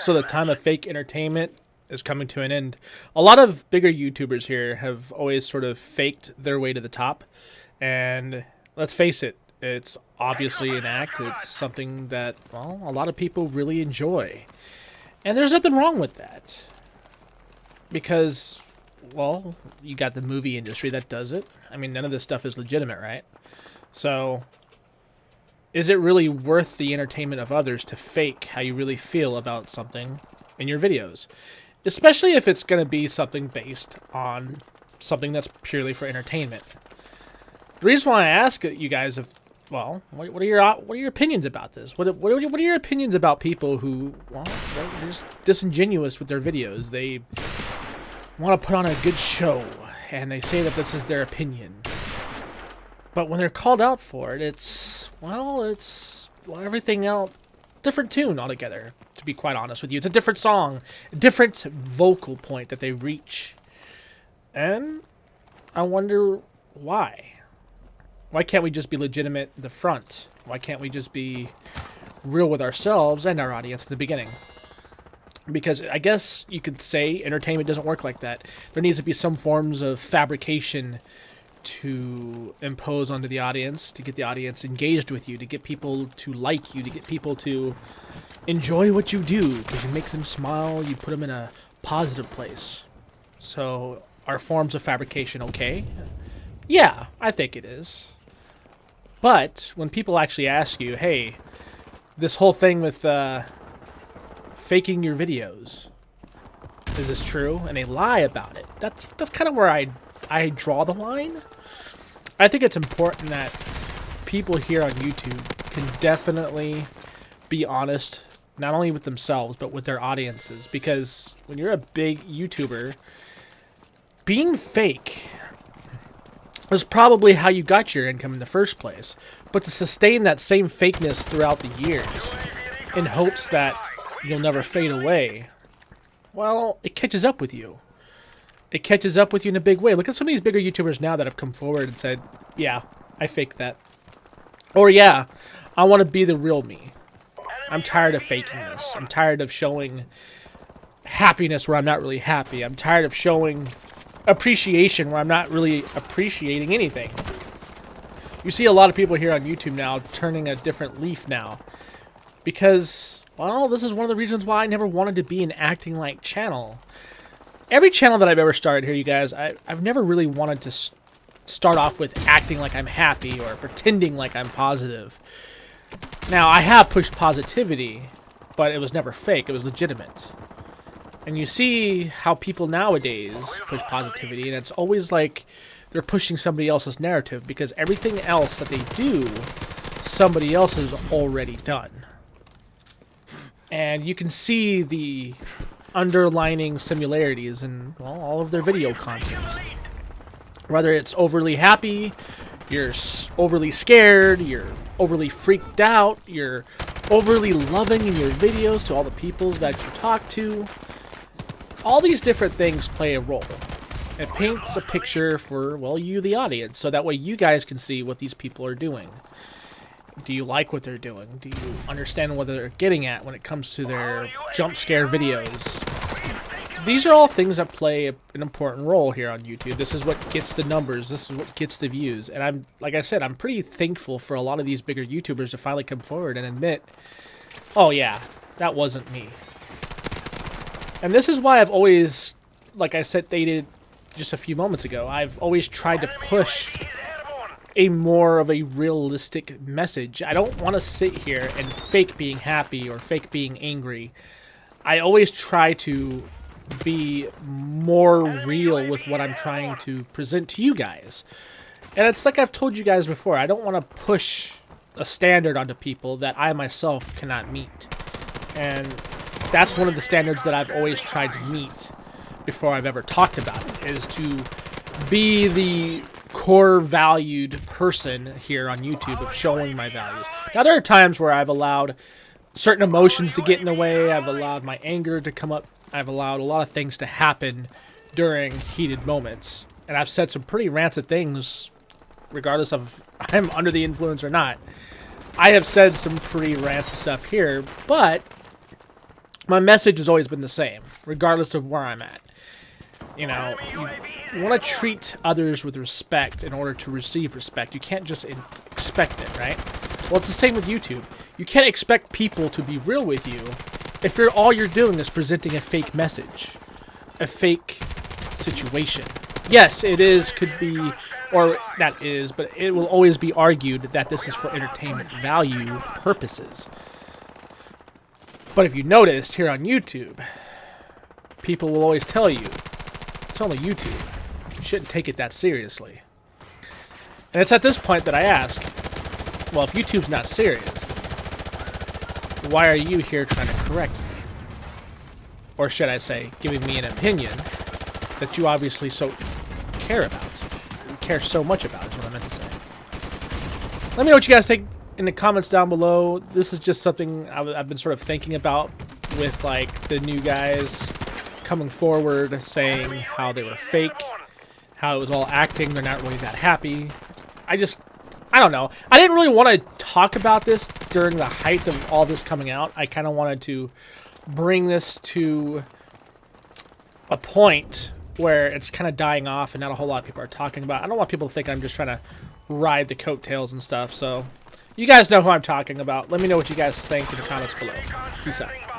So the time of fake entertainment is coming to an end. A lot of bigger YouTubers here have always sort of faked their way to the top. And let's face it, it's obviously an act. It's something that, well, a lot of people really enjoy. And there's nothing wrong with that. Because, well, you got the movie industry that does it. I mean, none of this stuff is legitimate, right? So, is it really worth the entertainment of others to fake how you really feel about something in your videos? Especially if it's going to be something based on something that's purely for entertainment. The reason why I ask you guys, well, what are your opinions about this? What are your opinions about people who, well, they're just disingenuous with their videos? They want to put on a good show, and they say that this is their opinion. But when they're called out for it, it's everything else, different tune altogether, to be quite honest with you. It's a different song, a different vocal point that they reach. And I wonder why. Why can't we just be legitimate in the front? Why can't we just be real with ourselves and our audience at the beginning? Because I guess you could say entertainment doesn't work like that. There needs to be some forms of fabrication to impose onto the audience, to get the audience engaged with you, to get people to like you, to get people to enjoy what you do, because you make them smile, you put them in a positive place. So, are forms of fabrication okay? Yeah, I think it is. But when people actually ask you, hey, this whole thing with faking your videos, is this true? And they lie about it. That's kind of where I draw the line. I think it's important that people here on YouTube can definitely be honest, not only with themselves, but with their audiences. Because when you're a big YouTuber, being fake is probably how you got your income in the first place. But to sustain that same fakeness throughout the years, in hopes that you'll never fade away, well, it catches up with you. It catches up with you in a big way. Look at some of these bigger YouTubers now that have come forward and said, yeah, I faked that. Or yeah, I want to be the real me. I'm tired of faking this. I'm tired of showing happiness where I'm not really happy. I'm tired of showing appreciation where I'm not really appreciating anything. You see a lot of people here on YouTube now turning a different leaf now. Because, well, this is one of the reasons why I never wanted to be an acting like channel. Every channel that I've ever started here, you guys, I've never really wanted to start off with acting like I'm happy or pretending like I'm positive. Now, I have pushed positivity, but it was never fake. It was legitimate. And you see how people nowadays push positivity, and it's always like they're pushing somebody else's narrative, because everything else that they do, somebody else has already done. And you can see the underlining similarities in, well, all of their video content. Whether it's overly happy, you're overly scared, you're overly freaked out, you're overly loving in your videos to all the people that you talk to. All these different things play a role. It paints a picture for, well, you, the audience, so that way you guys can see what these people are doing. Do you like what they're doing? Do you understand what they're getting at when it comes to their jump scare videos? These are all things that play an important role here on YouTube. This is what gets the numbers. This is what gets the views. And I'm, like I said, I'm pretty thankful for a lot of these bigger YouTubers to finally come forward and admit, oh yeah, that wasn't me. And this is why I've always, like I said, stated just a few moments ago, I've always tried to push a more of a realistic message. I don't want to sit here and fake being happy or fake being angry. I always try to be more real with what I'm trying to present to you guys. And it's like I've told you guys before, I don't want to push a standard onto people that I myself cannot meet. And that's one of the standards that I've always tried to meet before I've ever talked about it, is to be the core valued person here on YouTube of showing my values. Now, there are times where I've allowed certain emotions to get in the way. I've allowed my anger to come up. I've allowed a lot of things to happen during heated moments. And I've said some pretty rancid things, regardless of if I'm under the influence or not. I have said some pretty rancid stuff here, but my message has always been the same, regardless of where I'm at. You know, you want to treat others with respect in order to receive respect. You can't just expect it, right? Well, it's the same with YouTube. You can't expect people to be real with you if all you're doing is presenting a fake message, a fake situation. Yes, could be, or that is, but it will always be argued that this is for entertainment value purposes. But if you noticed here on YouTube, people will always tell you, it's only YouTube. You shouldn't take it that seriously. And it's at this point that I ask, well, if YouTube's not serious, why are you here trying to correct me? Or should I say, giving me an opinion that you obviously so care about. You care so much about is what I meant to say. Let me know what you guys think in the comments down below. This is just something I've been sort of thinking about with like the new guys coming forward saying how they were fake, how it was all acting, they're not really that happy. I don't know. I didn't really want to talk about this during the height of all this coming out. I kind of wanted to bring this to a point where it's kind of dying off and not a whole lot of people are talking about it. I don't want people to think I'm just trying to ride the coattails and stuff. So you guys know who I'm talking about. Let me know what you guys think in the comments below. Peace out.